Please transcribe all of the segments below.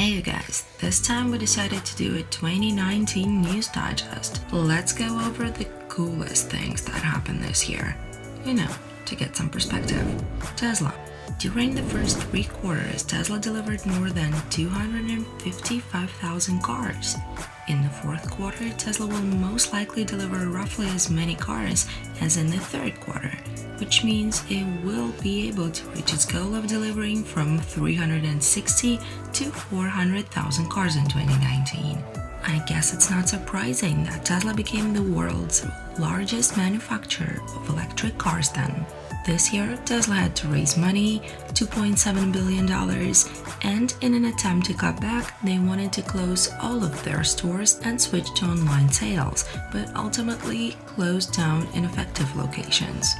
Hey you guys, this time we decided to do a 2019 news digest. Let's go over the coolest things that happened this year. To get some perspective. Tesla. During the first 3 quarters, Tesla delivered more than 255,000 cars. In the 4th quarter, Tesla will most likely deliver roughly as many cars as in the 3rd quarter, which means it will be able to reach its goal of delivering from 360 to 400,000 cars in 2019. I guess it's not surprising that Tesla became the world's largest manufacturer of electric cars then. This year, Tesla had to raise money, $2.7 billion, and in an attempt to cut back, they wanted to close all of their stores and switch to online sales, but ultimately closed down ineffective locations.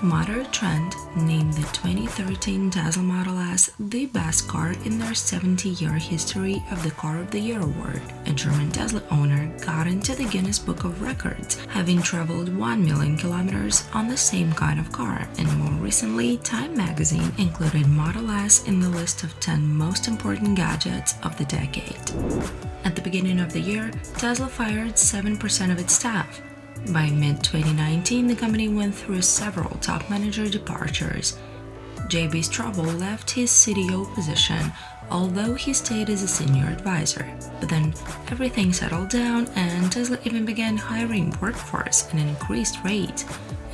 Motor Trend named the 2013 Tesla Model S the best car in their 70-year history of the Car of the Year award. A German Tesla owner got into the Guinness Book of Records, having traveled 1 million kilometers on the same kind of car. And more recently, Time magazine included Model S in the list of 10 most important gadgets of the decade. At the beginning of the year, Tesla fired 7% of its staff. By mid-2019, the company went through several top manager departures. J.B. Straubel left his CTO position, although he stayed as a senior advisor. But then everything settled down and Tesla even began hiring workforce at an increased rate.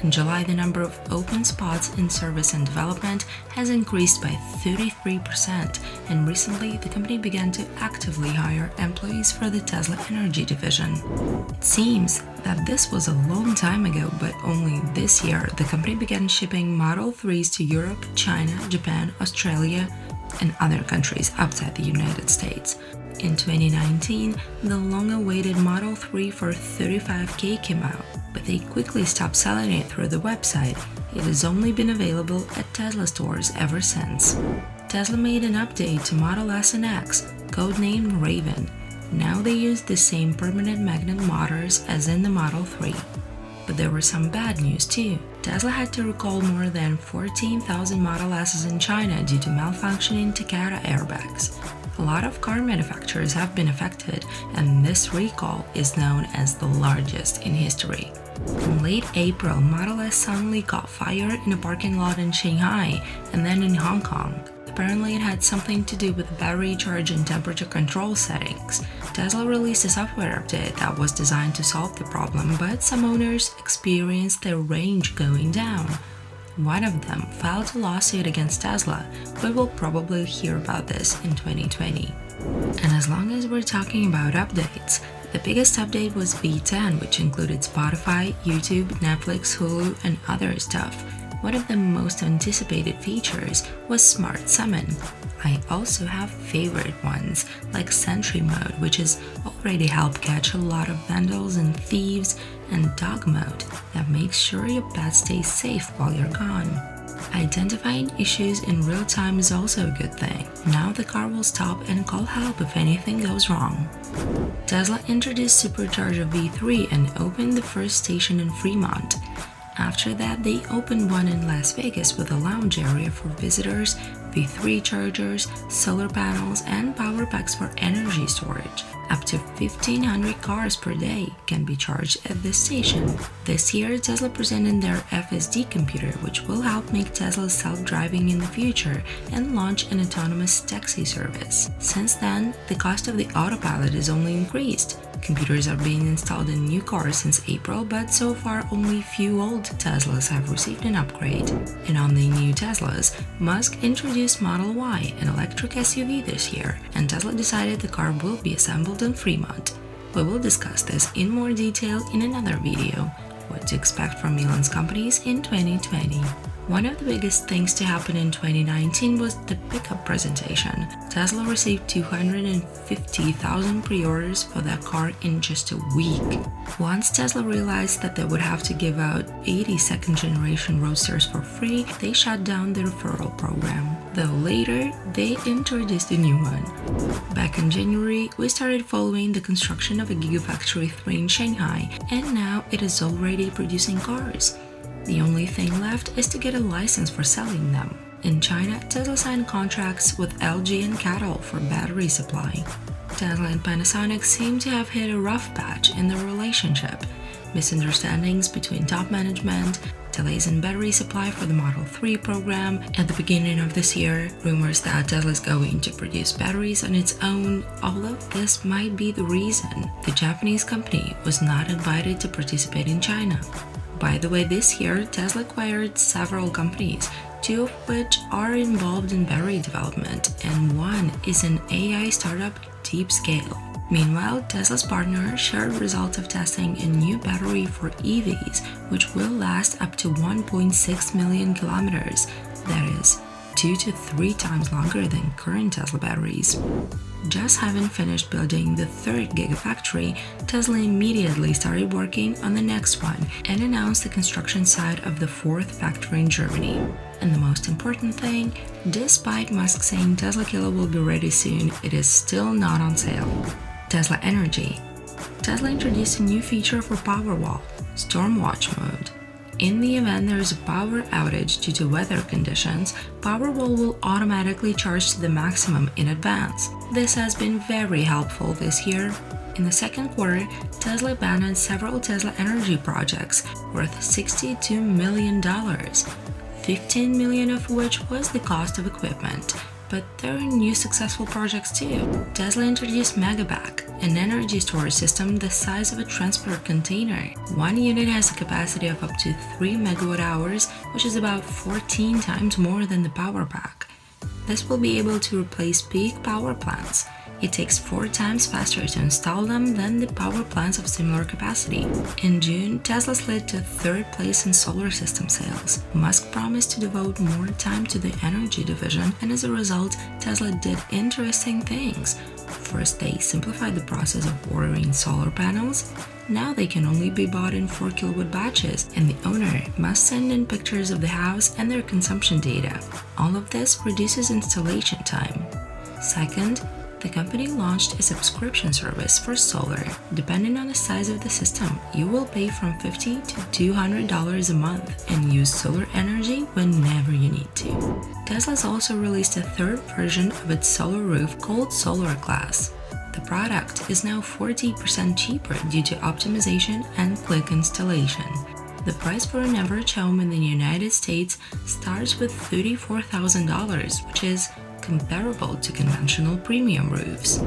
In July, the number of open spots in service and development has increased by 33%, and recently the company began to actively hire employees for the Tesla Energy division. It seems that this was a long time ago, but only this year the company began shipping Model 3s to Europe, China, Japan, Australia, and other countries outside the United States. In 2019, the long-awaited Model 3 for $35,000 came out, but they quickly stopped selling it through the website. It has only been available at Tesla stores ever since. Tesla made an update to Model S and X, codenamed Raven. Now they use the same permanent magnet motors as in the Model 3. But there were some bad news too. Tesla had to recall more than 14,000 Model S's in China due to malfunctioning Takata airbags. A lot of car manufacturers have been affected, and this recall is known as the largest in history. In late April, Model S suddenly caught fire in a parking lot in Shanghai and then in Hong Kong. Apparently, it had something to do with battery charge and temperature control settings. Tesla released a software update that was designed to solve the problem, but some owners experienced their range going down. One of them filed a lawsuit against Tesla, but we'll probably hear about this in 2020. And as long as we're talking about updates, the biggest update was V10, which included Spotify, YouTube, Netflix, Hulu, and other stuff. One of the most anticipated features was Smart Summon. I also have favorite ones, like Sentry Mode, which has already helped catch a lot of vandals and thieves, and Dog Mode, that makes sure your pet stays safe while you're gone. Identifying issues in real time is also a good thing. Now the car will stop and call help if anything goes wrong. Tesla introduced Supercharger V3 and opened the first station in Fremont. After that, they opened one in Las Vegas with a lounge area for visitors, V3 chargers, solar panels, and power packs for energy storage. Up to 1,500 cars per day can be charged at this station. This year, Tesla presented their FSD computer, which will help make Tesla self-driving in the future and launch an autonomous taxi service. Since then, the cost of the autopilot has only increased. Computers are being installed in new cars since April, but so far only few old Teslas have received an upgrade. And on the new Teslas, Musk introduced Model Y, an electric SUV this year, and Tesla decided the car will be assembled in Fremont. We will discuss this in more detail in another video, what to expect from Elon's companies in 2020. One of the biggest things to happen in 2019 was the pickup presentation. Tesla received 250,000 pre-orders for that car in just a week. Once Tesla realized that they would have to give out 80 second-generation Roadsters for free, they shut down the referral program. Though later, they introduced a new one. Back in January, we started following the construction of a Gigafactory 3 in Shanghai, and now it is already producing cars. The only thing left is to get a license for selling them. In China, Tesla signed contracts with LG and CATL for battery supply. Tesla and Panasonic seem to have hit a rough patch in their relationship. Misunderstandings between top management, delays in battery supply for the Model 3 program at the beginning of this year, rumors that Tesla is going to produce batteries on its own. All of this might be the reason the Japanese company was not invited to participate in China. By the way, this year, Tesla acquired several companies, 2 of which are involved in battery development, and one is an AI startup, DeepScale. Meanwhile, Tesla's partner shared results of testing a new battery for EVs, which will last up to 1.6 million kilometers. That is 2 to 3 times longer than current Tesla batteries. Just having finished building the 3rd Gigafactory, Tesla immediately started working on the next one and announced the construction site of the 4th factory in Germany. And the most important thing, despite Musk saying Teslaquila will be ready soon, it is still not on sale. Tesla Energy. Tesla introduced a new feature for Powerwall, Storm Watch mode. In the event there is a power outage due to weather conditions, Powerwall will automatically charge to the maximum in advance. This has been very helpful this year. In the second quarter, Tesla abandoned several Tesla Energy projects worth $62 million, $15 million of which was the cost of equipment. But there are new successful projects too. Tesla introduced Megapack, an energy storage system the size of a transport container. One unit has a capacity of up to 3 megawatt-hours, which is about 14 times more than the Powerpack. This will be able to replace peak power plants. It takes 4 times faster to install them than the power plants of similar capacity. In June, Tesla slid to 3rd place in solar system sales. Musk promised to devote more time to the energy division, and as a result, Tesla did interesting things. First, they simplified the process of ordering solar panels. Now they can only be bought in 4 kilowatt batches, and the owner must send in pictures of the house and their consumption data. All of this reduces installation time. Second, the company launched a subscription service for solar. Depending on the size of the system, you will pay from $50 to $200 a month and use solar energy whenever you need to. Tesla's also released a 3rd version of its solar roof called Solar Glass. The product is now 40% cheaper due to optimization and quick installation. The price for an average home in the United States starts with $34,000, which is comparable to conventional premium roofs.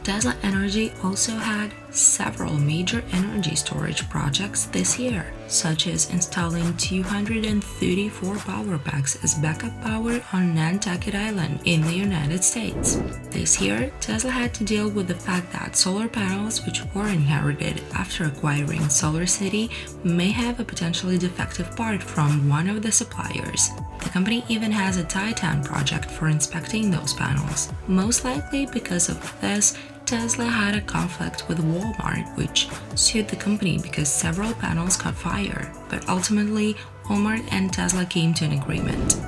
Tesla Energy also had several major energy storage projects this year, such as installing 234 Powerpacks as backup power on Nantucket Island in the United States. This year, Tesla had to deal with the fact that solar panels, which were inherited after acquiring SolarCity, may have a potentially defective part from one of the suppliers. The company even has a Titan project for inspecting those panels. Most likely because of this, Tesla had a conflict with Walmart, which sued the company because several panels caught fire, but ultimately, Walmart and Tesla came to an agreement.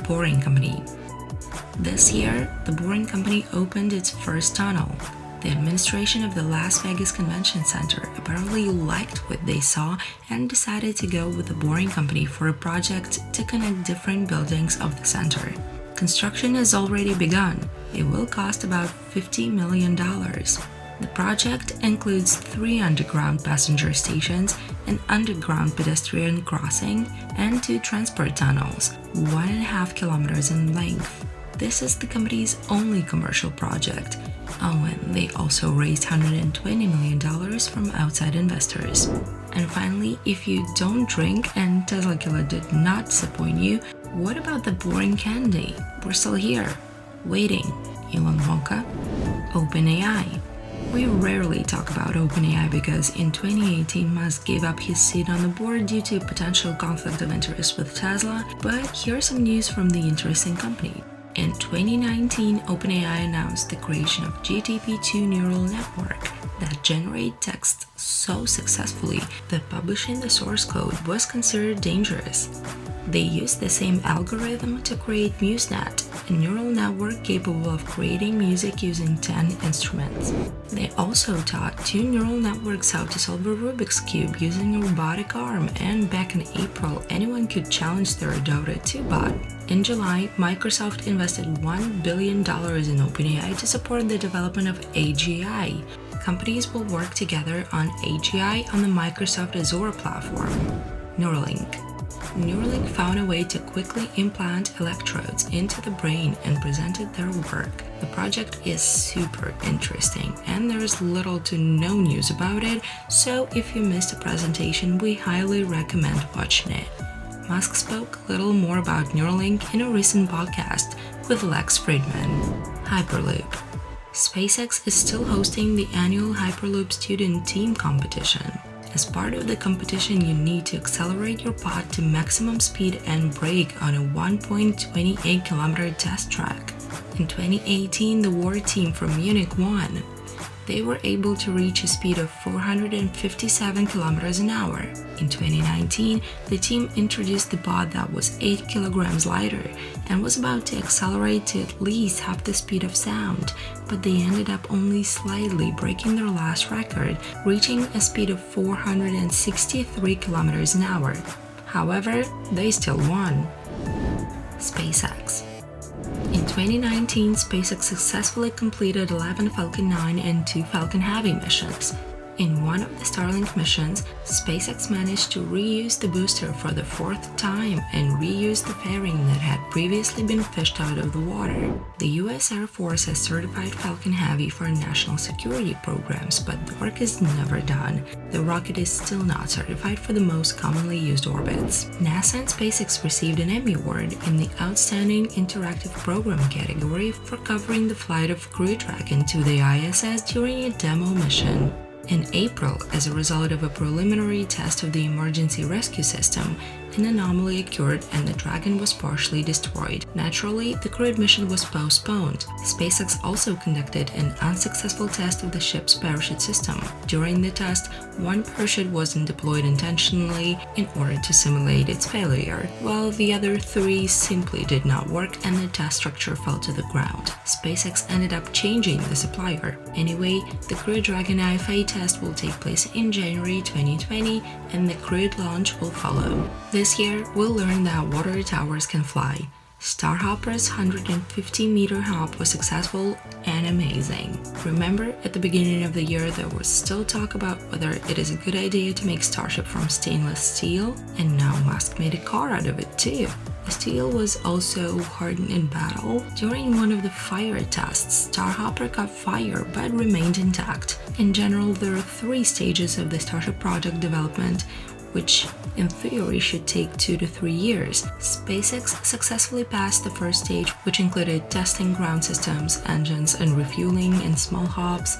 Boring Company. This year, the Boring Company opened its first tunnel. The administration of the Las Vegas Convention Center apparently liked what they saw and decided to go with the Boring Company for a project to connect different buildings of the center. Construction has already begun. It will cost about $50 million. The project includes 3 underground passenger stations, an underground pedestrian crossing, and 2 transport tunnels, 1.5 kilometers in length. This is the company's only commercial project. Oh, and they also raised $120 million from outside investors. And finally, if you don't drink and Teslaquila did not disappoint you, what about the boring candy? We're still here, waiting. Elon Musk, OpenAI. We rarely talk about OpenAI because in 2018 Musk gave up his seat on the board due to potential conflict of interest with Tesla, but here's some news from the interesting company. In 2019, OpenAI announced the creation of GPT-2 neural network that generate text so successfully that publishing the source code was considered dangerous. They use the same algorithm to create MuseNet, a neural network capable of creating music using 10 instruments. They also taught 2 neural networks how to solve a Rubik's Cube using a robotic arm, and back in April, anyone could challenge their Dota 2 bot. In July, Microsoft invested $1 billion in OpenAI to support the development of AGI. Companies will work together on AGI on the Microsoft Azure platform. Neuralink. Neuralink found a way to quickly implant electrodes into the brain and presented their work. The project is super interesting, and there's little to no news about it, so if you missed a presentation, we highly recommend watching it. Musk spoke a little more about Neuralink in a recent podcast with Lex Fridman. Hyperloop. SpaceX is still hosting the annual Hyperloop student team competition. As part of the competition, you need to accelerate your pod to maximum speed and brake on a 1.28 km test track. In 2018, the war team from Munich won. They were able to reach a speed of 457 km an hour. In 2019, the team introduced the pod that was 8 kilograms lighter and was about to accelerate to at least half the speed of sound, but they ended up only slightly breaking their last record, reaching a speed of 463 km an hour. However, they still won. SpaceX. In 2019, SpaceX successfully completed 11 Falcon 9 and 2 Falcon Heavy missions. In one of the Starlink missions, SpaceX managed to reuse the booster for the 4th time and reuse the fairing that had previously been fished out of the water. The US Air Force has certified Falcon Heavy for national security programs, but the work is never done. The rocket is still not certified for the most commonly used orbits. NASA and SpaceX received an Emmy Award in the Outstanding Interactive Program category for covering the flight of Crew Dragon to the ISS during a demo mission. In April, as a result of a preliminary test of the emergency rescue system, an anomaly occurred and the Dragon was partially destroyed. Naturally, the crewed mission was postponed. SpaceX also conducted an unsuccessful test of the ship's parachute system. During the test, one parachute wasn't deployed intentionally in order to simulate its failure, while the other 3 simply did not work and the test structure fell to the ground. SpaceX ended up changing the supplier. Anyway, the Crew Dragon IFA test will take place in January 2020 and the crewed launch will follow. This year, we'll learn that water towers can fly. Starhopper's 150-meter hop was successful and amazing. Remember, at the beginning of the year, there was still talk about whether it is a good idea to make Starship from stainless steel, and now Musk made a car out of it too. The steel was also hardened in battle. During one of the fire tests, Starhopper caught fire but remained intact. In general, there are 3 stages of the Starship project development, which in theory should take 2 to 3 years. SpaceX successfully passed the first stage, which included testing ground systems, engines, and refueling in small hops.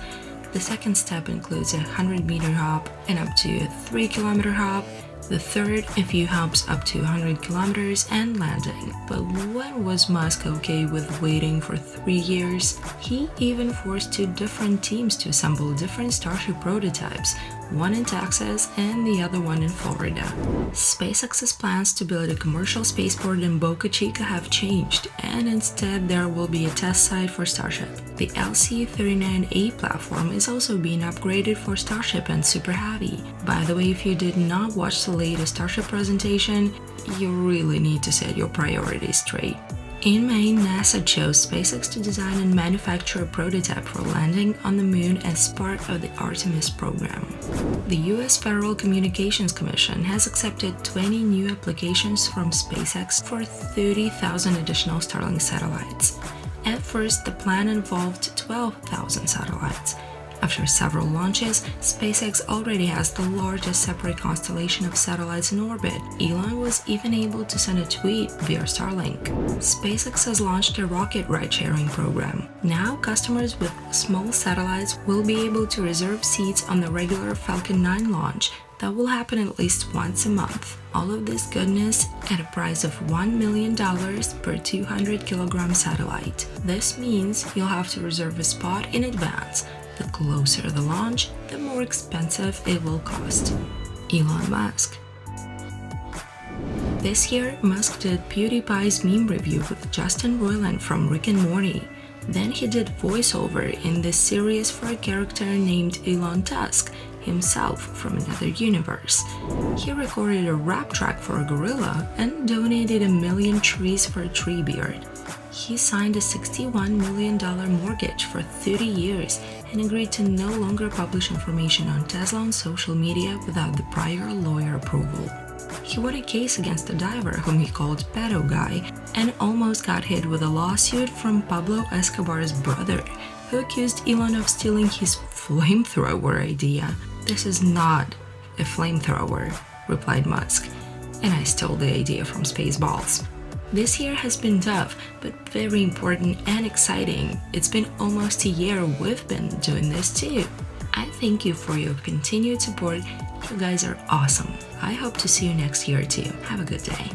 The second step includes a 100-meter hop and up to a 3-kilometer hop. The third, a few hops up to 100 kilometers and landing. But when was Musk okay with waiting for 3 years? He even forced 2 different teams to assemble different Starship prototypes, one in Texas and the other one in Florida. SpaceX's plans to build a commercial spaceport in Boca Chica have changed, and instead there will be a test site for Starship. The LC-39A platform is also being upgraded for Starship and Super Heavy. By the way, if you did not watch the latest Starship presentation, you really need to set your priorities straight. In May, NASA chose SpaceX to design and manufacture a prototype for landing on the Moon as part of the Artemis program. The US Federal Communications Commission has accepted 20 new applications from SpaceX for 30,000 additional Starlink satellites. At first, the plan involved 12,000 satellites. After several launches, SpaceX already has the largest separate constellation of satellites in orbit. Elon was even able to send a tweet via Starlink. SpaceX has launched a rocket ride-sharing program. Now, customers with small satellites will be able to reserve seats on the regular Falcon 9 launch. That will happen at least once a month. All of this goodness at a price of $1 million per 200-kilogram satellite. This means you'll have to reserve a spot in advance. The closer the launch, the more expensive it will cost. Elon Musk. This year, Musk did PewDiePie's meme review with Justin Roiland from Rick and Morty. Then he did voiceover in this series for a character named Elon Musk, himself from another universe. He recorded a rap track for a gorilla and donated 1 million trees for a tree beard. He signed a $61 million mortgage for 30 years and agreed to no longer publish information on Tesla on social media without the prior lawyer approval. He won a case against a diver whom he called Pedo Guy and almost got hit with a lawsuit from Pablo Escobar's brother, who accused Elon of stealing his flamethrower idea. "This is not a flamethrower," replied Musk, "and I stole the idea from Spaceballs." This year has been tough, but very important and exciting. It's been almost a year we've been doing this too. I thank you for your continued support. You guys are awesome. I hope to see you next year too. Have a good day.